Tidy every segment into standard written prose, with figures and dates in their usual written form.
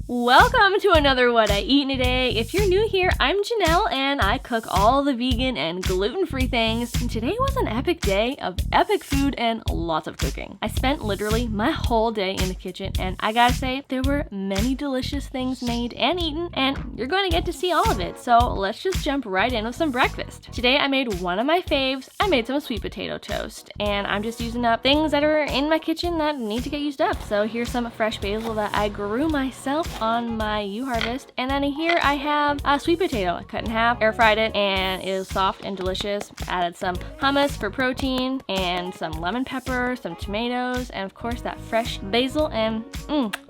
Welcome to another What I Eat in a Day. If you're new here, I'm Janelle and I cook all the vegan and gluten-free things. And today was an epic day of epic food and lots of cooking. I spent literally my whole day in the kitchen and I gotta say, there were many delicious things made and eaten and you're going to get to see all of it. So let's just jump right in with some breakfast. Today I made one of my faves. I made some sweet potato toast and I'm just using up things that are in my kitchen that need to get used up. So here's some fresh basil that I grew myself on my U-Harvest, and then here I have a sweet potato. I cut in half, air fried it, and it is soft and delicious. Added some hummus for protein, and some lemon pepper, some tomatoes, and of course that fresh basil, and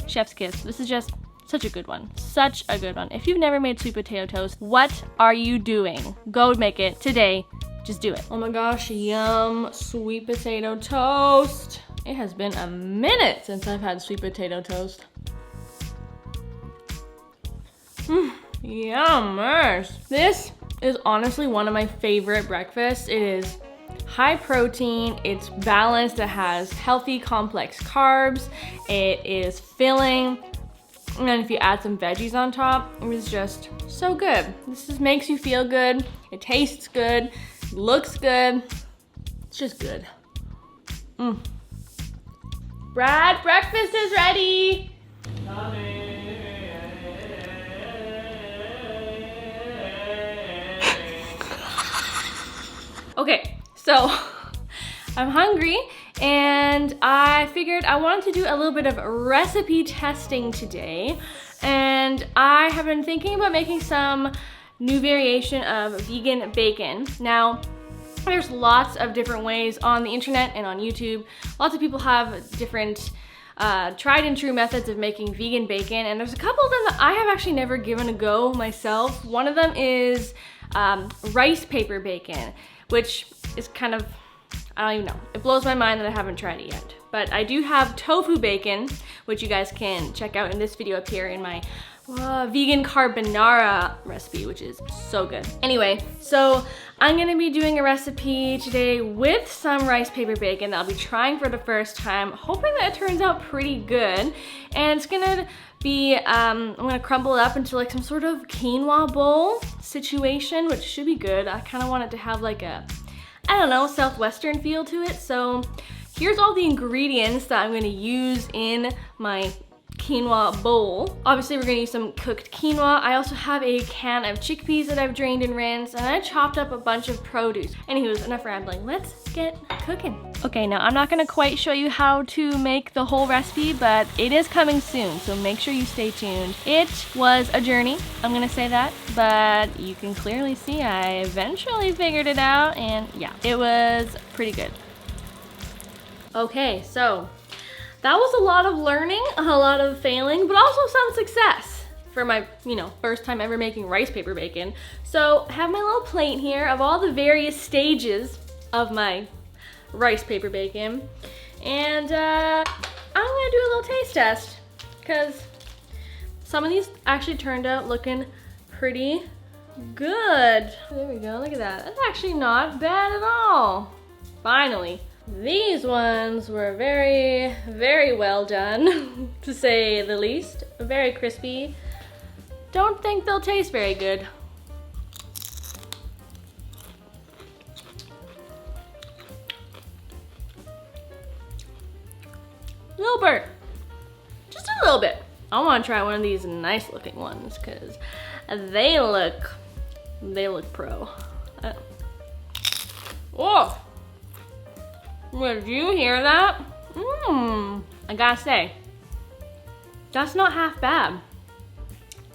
chef's kiss. This is just such a good one. Such a good one. If you've never made sweet potato toast, what are you doing? Go make it today. Just do it. Oh my gosh, yum, sweet potato toast. It has been a minute since I've had sweet potato toast. Yummers. This is honestly one of my favorite breakfasts. It is high protein, it's balanced, it has healthy complex carbs, it is filling, and then if you add some veggies on top, it is just so good. This just makes you feel good, it tastes good, it looks good, it's just good. Brad, breakfast is ready! Okay, so I'm hungry and I figured I wanted to do a little bit of recipe testing today, and I have been thinking about making some new variation of vegan bacon. Now, there's lots of different ways on the internet and on YouTube. Lots of people have different tried and true methods of making vegan bacon, and there's a couple of them that I have actually never given a go myself. One of them is rice paper bacon, which is kind of, I don't even know. It blows my mind that I haven't tried it yet. But I do have tofu bacon, which you guys can check out in this video up here in my vegan carbonara recipe, which is so good. Anyway, so I'm gonna be doing a recipe today with some rice paper bacon that I'll be trying for the first time, hoping that it turns out pretty good. And it's gonna be, I'm gonna crumble it up into like some sort of quinoa bowl situation, which should be good. I kind of want it to have like a, I don't know, southwestern feel to it. So here's all the ingredients that I'm gonna use in my quinoa bowl. Obviously we're gonna use some cooked quinoa. I also have a can of chickpeas that I've drained and rinsed, and I chopped up a bunch of produce. Anywho's, enough rambling, let's get cooking. Okay, now I'm not gonna quite show you how to make the whole recipe, but it is coming soon, so make sure you stay tuned. It was a journey, I'm gonna say that, but you can clearly see I eventually figured it out, and yeah, it was pretty good. Okay, so that was a lot of learning, a lot of failing, but also some success for my, first time ever making rice paper bacon. So I have my little plate here of all the various stages of my rice paper bacon. And I'm gonna do a little taste test because some of these actually turned out looking pretty good. There we go, look at that. That's actually not bad at all. Finally. These ones were very, very well done, to say the least. Very crispy. Don't think they'll taste very good. A little burnt. Just a little bit. I want to try one of these nice looking ones because they look pro. Whoa! Did you hear that? I gotta say, that's not half bad.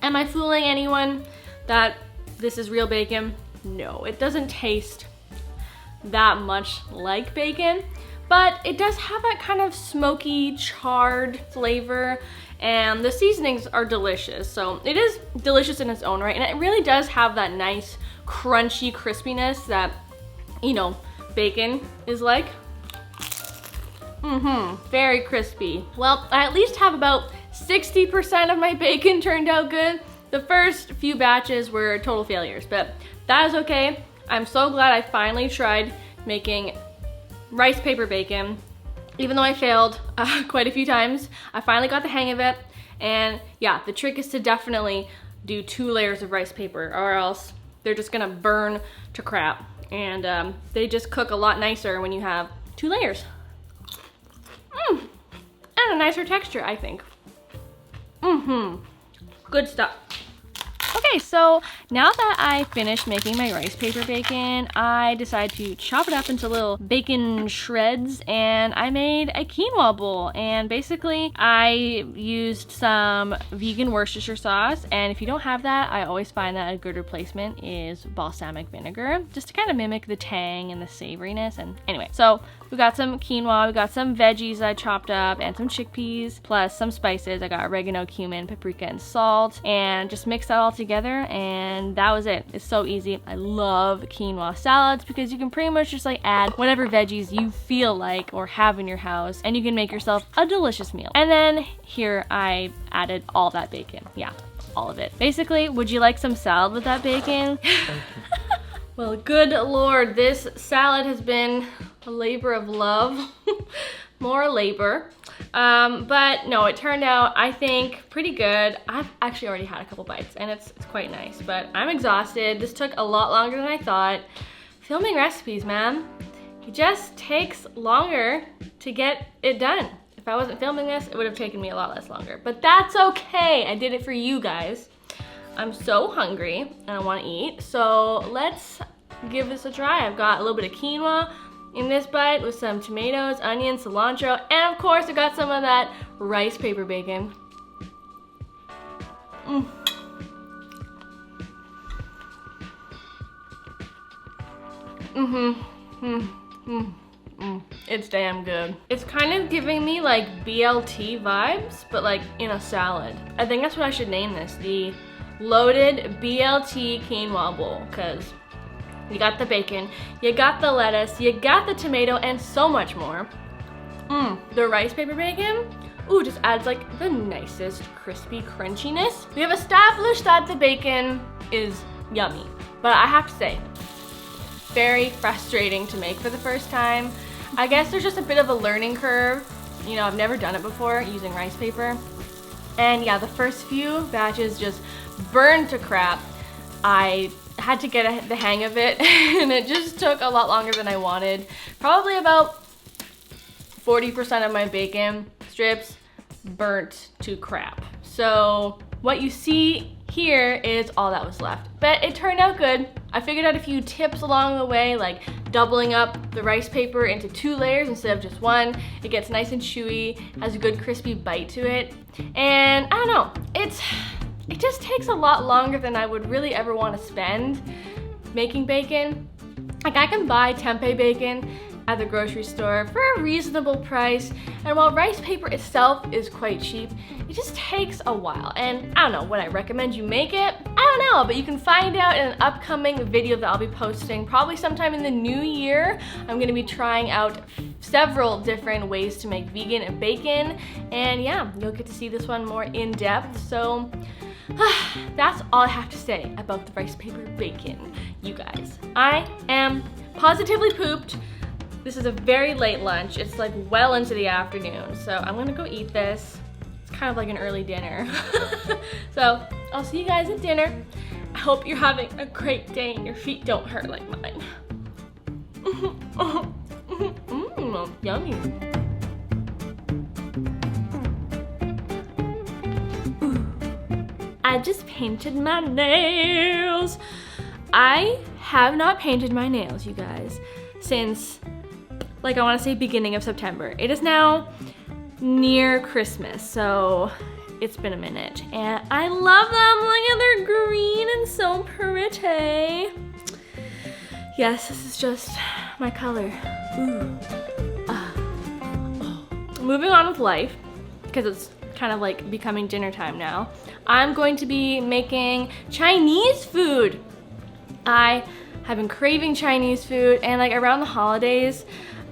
Am I fooling anyone that this is real bacon? No, it doesn't taste that much like bacon, but it does have that kind of smoky, charred flavor, and the seasonings are delicious. So it is delicious in its own right, and it really does have that nice, crunchy crispiness that, bacon is like. Very crispy. Well, I at least have about 60% of my bacon turned out good. The first few batches were total failures, but that is okay. I'm so glad I finally tried making rice paper bacon. Even though I failed quite a few times, I finally got the hang of it, And yeah, the trick is to definitely do 2 layers of rice paper, or else they're just gonna burn to crap. And they just cook a lot nicer when you have 2 layers. And a nicer texture, I think. Good stuff. Okay, so now that I finished making my rice paper bacon, I decided to chop it up into little bacon shreds, and I made a quinoa bowl. And basically, I used some vegan Worcestershire sauce, and if you don't have that, I always find that a good replacement is balsamic vinegar, just to kind of mimic the tang and the savoriness. And anyway, so we got some quinoa, we got some veggies I chopped up, and some chickpeas, plus some spices. I got oregano, cumin, paprika, and salt, and just mix that all together, and that was it. It's so easy. I love quinoa salads because you can pretty much just like add whatever veggies you feel like or have in your house, and you can make yourself a delicious meal. And then here I added all that bacon. Yeah, all of it. Basically, would you like some salad with that bacon? Well, good Lord, this salad has been a labor of love. More labor. But no, it turned out, I think, pretty good. I've actually already had a couple bites, and it's quite nice, but I'm exhausted. This took a lot longer than I thought. Filming recipes, man, it just takes longer to get it done. If I wasn't filming this, it would have taken me a lot less longer, but that's okay. I did it for you guys. I'm so hungry and I want to eat, so let's give this a try. I've got a little bit of quinoa in this bite with some tomatoes, onions, cilantro, and of course I got some of that rice paper bacon. It's damn good. It's kind of giving me like BLT vibes, but like in a salad. I think that's what I should name this, the loaded BLT Quinoa Bowl, because you got the bacon, you got the lettuce, you got the tomato, and so much more. The rice paper bacon, ooh, just adds like the nicest crispy crunchiness. We have established that the bacon is yummy, but I have to say, very frustrating to make for the first time. I guess there's just a bit of a learning curve. You know, I've never done it before using rice paper. And yeah, the first few batches just burned to crap. I had to get the hang of it, and it just took a lot longer than I wanted. Probably about 40% of my bacon strips burnt to crap. So what you see here is all that was left, but it turned out good. I figured out a few tips along the way, like doubling up the rice paper into 2 layers instead of just 1. It gets nice and chewy, has a good crispy bite to it, and I don't know, it just takes a lot longer than I would really ever want to spend making bacon. Like, I can buy tempeh bacon at the grocery store for a reasonable price, and while rice paper itself is quite cheap, it just takes a while. And I don't know, would I recommend you make it? I don't know, but you can find out in an upcoming video that I'll be posting probably sometime in the new year. I'm gonna be trying out several different ways to make vegan bacon, and yeah, you'll get to see this one more in depth. So that's all I have to say about the rice paper bacon, you guys. I am positively pooped. This is a very late lunch. It's like well into the afternoon, so I'm gonna go eat this. It's kind of like an early dinner. So I'll see you guys at dinner. I hope you're having a great day and your feet don't hurt like mine. Yummy. I just painted my nails. I have not painted my nails, you guys, since, like, I want to say beginning of September. It is now near Christmas, so it's been a minute, and I love them. Look at, they're green and so pretty. Yes, this is just my color. Ooh. Moving on with life, because it's kind of like becoming dinner time now. I'm going to be making Chinese food. I have been craving Chinese food, and like around the holidays,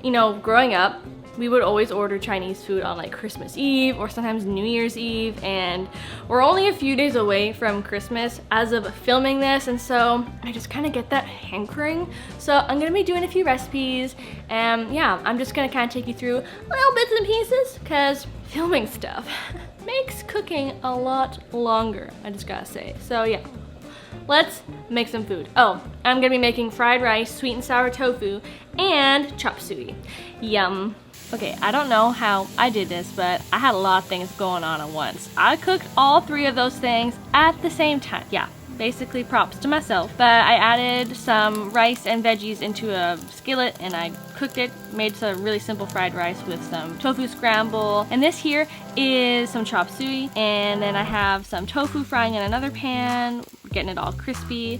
you know, growing up, we would always order Chinese food on like Christmas Eve or sometimes New Year's Eve, and we're only a few days away from Christmas as of filming this, and so I just kind of get that hankering. So I'm gonna be doing a few recipes, and yeah, I'm just gonna kind of take you through little bits and pieces because filming stuff makes cooking a lot longer, I just gotta say. So yeah, let's make some food. Oh, I'm gonna be making fried rice, sweet and sour tofu, and chop suey. Yum. Okay, I don't know how I did this, but I had a lot of things going on at once. I cooked all 3 of those things at the same time. Yeah, basically props to myself. But I added some rice and veggies into a skillet and I cooked it, made some really simple fried rice with some tofu scramble. And this here is some chop suey. And then I have some tofu frying in another pan, getting it all crispy.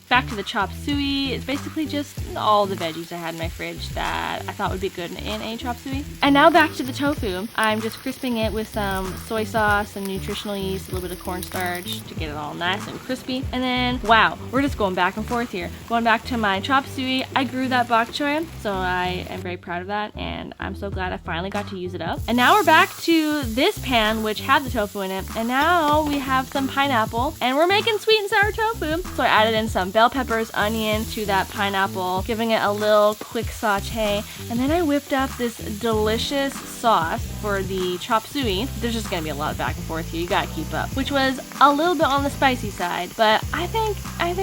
Back to the chop suey. It's basically just all the veggies I had in my fridge that I thought would be good in a chop suey. And now back to the tofu. I'm just crisping it with some soy sauce, some nutritional yeast, a little bit of cornstarch to get it all nice and crispy. And then, wow, we're just going back and forth here. Going back to my chop suey, I grew that bok choy, so I am very proud of that, and I'm so glad I finally got to use it up. And now we're back to this pan, which had the tofu in it, and now we have some pineapple, and we're making sweet and sour tofu. So I added in some bell peppers, onion to that pineapple, giving it a little quick saute. And then I whipped up this delicious sauce for the chop suey. There's just gonna be a lot of back and forth here, you gotta keep up. Which was a little bit on the spicy side, but I think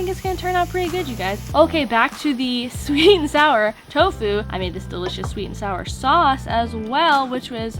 it's gonna turn out pretty good, you guys. Okay, back to the sweet and sour tofu. I made this delicious sweet and sour sauce as well, which was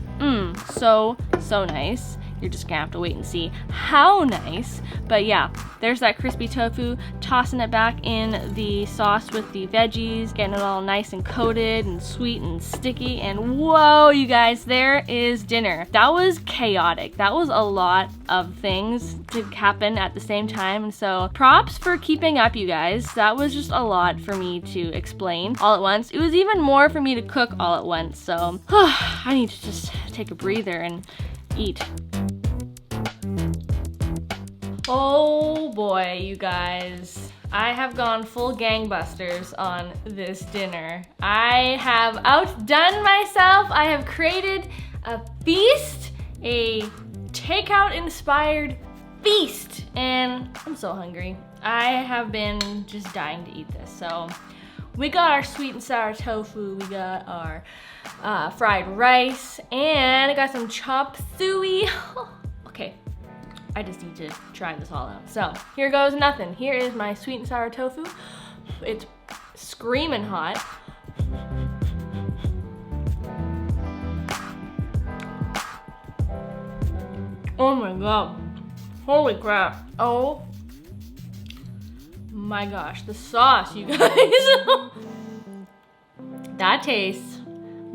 so nice. You're just gonna have to wait and see how nice. But yeah, there's that crispy tofu, tossing it back in the sauce with the veggies, getting it all nice and coated and sweet and sticky. And whoa, you guys, there is dinner. That was chaotic. That was a lot of things to happen at the same time. And so props for keeping up, you guys. That was just a lot for me to explain all at once. It was even more for me to cook all at once. So I need to just take a breather and eat. Oh boy, you guys. I have gone full gangbusters on this dinner. I have outdone myself. I have created a feast, a takeout inspired feast, and I'm so hungry. I have been just dying to eat this. So we got our sweet and sour tofu, we got our fried rice, and I got some chop suey. Okay, I just need to try this all out. So here goes nothing. Here is my sweet and sour tofu. It's screaming hot. Oh my god. Holy crap. Oh my gosh, the sauce, you guys. That tastes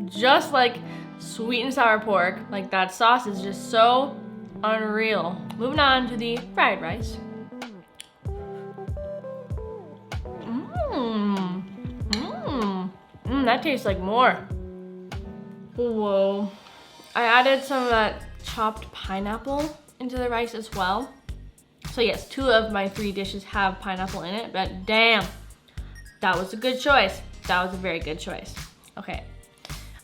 just like sweet and sour pork. Like, that sauce is just so unreal. Moving on to the fried rice. That tastes like more. Whoa. I added some of that chopped pineapple into the rice as well. So yes, 2 of my 3 dishes have pineapple in it, but damn, that was a good choice. That was a very good choice. Okay.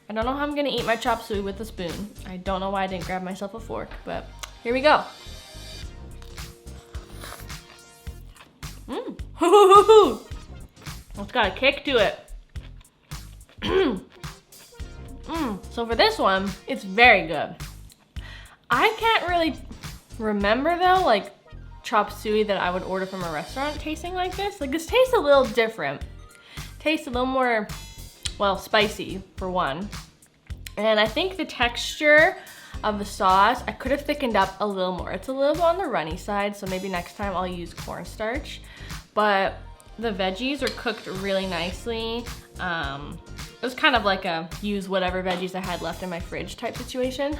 I don't know how I'm gonna eat my chop suey with a spoon. I don't know why I didn't grab myself a fork, but here we go. It's got a kick to it. So for this one, it's very good. I can't really remember though, like chop suey that I would order from a restaurant tasting like this. Like, this tastes a little different. Tastes a little more, well, spicy for one. And I think the texture of the sauce, I could have thickened up a little more. It's a little bit on the runny side, so maybe next time I'll use cornstarch. But the veggies are cooked really nicely. It was kind of like a use whatever veggies I had left in my fridge type situation.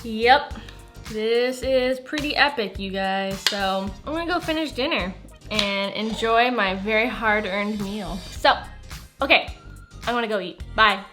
Yep, this is pretty epic, you guys. So I'm gonna go finish dinner and enjoy my very hard-earned meal. So, okay, I'm gonna go eat. Bye.